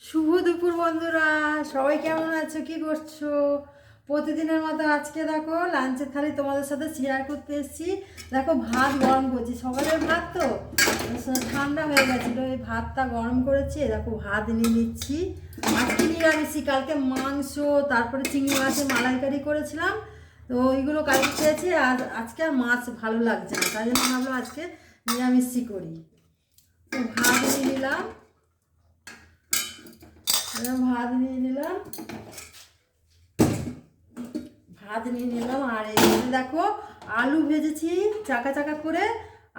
শুভ দুপুর বন্ধুরা, সবাই কেমন আছো, কি করছো? প্রতিদিনের মতো আজকে দেখো লাঞ্চের থালি তোমাদের সাথে শেয়ার করতে এসেছি। দেখো ভাত গরম করছি, সকালের ভাত তো ঠান্ডা হয়ে গেছিলো, এই ভাতটা গরম করেছি। দেখো ভাত নিয়ে নিচ্ছি। আজকে নিরামিষি, কালকে মাংস তারপরে চিংড়ি মাছের মালাইকারি করেছিলাম, তো ওইগুলো কালকে খেয়েছি। আর আজকে আর মাছ ভালো লাগছে না, তাই জন্য ভাবলাম আজকে নিরামিষই করি। তো ভাত নিয়ে নিলাম, ভাত নিয়ে নিলাম, আর এখানে দেখো আলু ভেজেছি চাকা চাকা করে,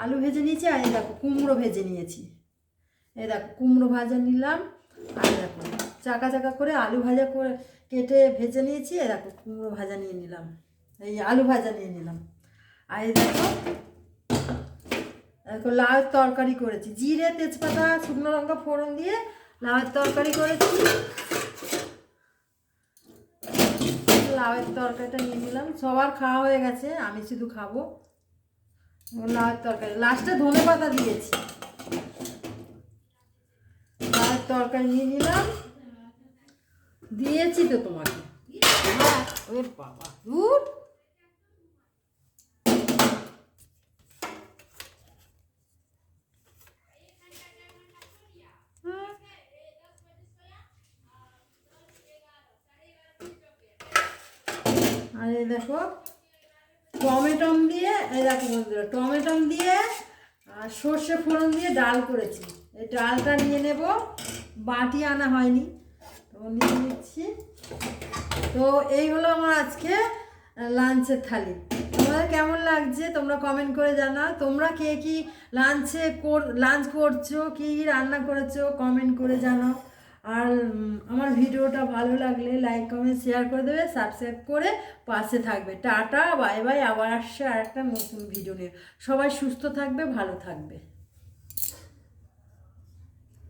আলু ভেজে নিয়েছি। আর এই দেখো কুমড়ো ভেজে নিয়েছি, এই দেখো কুমড়ো ভাজা নিলাম। আর দেখো চাকা চাকা করে আলু ভাজা করে কেটে ভেজে নিয়েছি। এই দেখো কুমড়ো ভাজা নিয়ে নিলাম, এই আলু ভাজা নিয়ে নিলাম। আর এই দেখো দেখো লাউয়ের তরকারি করেছি, জিরে তেজপাতা শুকনো লঙ্কা ফোড়ন দিয়ে লাউয়ের তরকারি করেছি। লাউয়ের তরকারিটা নিয়ে নিলাম, সবার খাওয়া হয়ে গেছে, আমি শুধু খাবো। লাউয়ের তরকারি লাস্টে ধনে পাতা দিয়েছি। লাউয়ের তরকারি নিয়ে নিলাম, দিয়েছি তো তোমাকে। ওরে বাবা দূর, আর এই দেখো টমেটো দিয়ে, এই দেখো বন্ধুরা টমেটো দিয়ে আর সর্ষে ফোড়ন দিয়ে ডাল করেছি। এই ডালটা নিয়ে নেব, বাটি আনা হয়নি, তো নিয়ে নিচ্ছি। তো এই হলো আমার আজকে লাঞ্চের থালি। তোমাদের কেমন লাগছে তোমরা কমেন্ট করে জানাও। তোমরা কে কি লাঞ্চ করছো, কি রান্না করেছো কমেন্ট করে জানাও। আর আমার ভিডিওটা ভালো লাগলে লাইক কমেন্ট শেয়ার করে দেবে, সাবস্ক্রাইব করে পাশে থাকবে। টাটা বাই বাই, আবার আসছে আর একটা নতুন ভিডিও নিয়ে। সবাই সুস্থ থাকবে, ভালো থাকবে।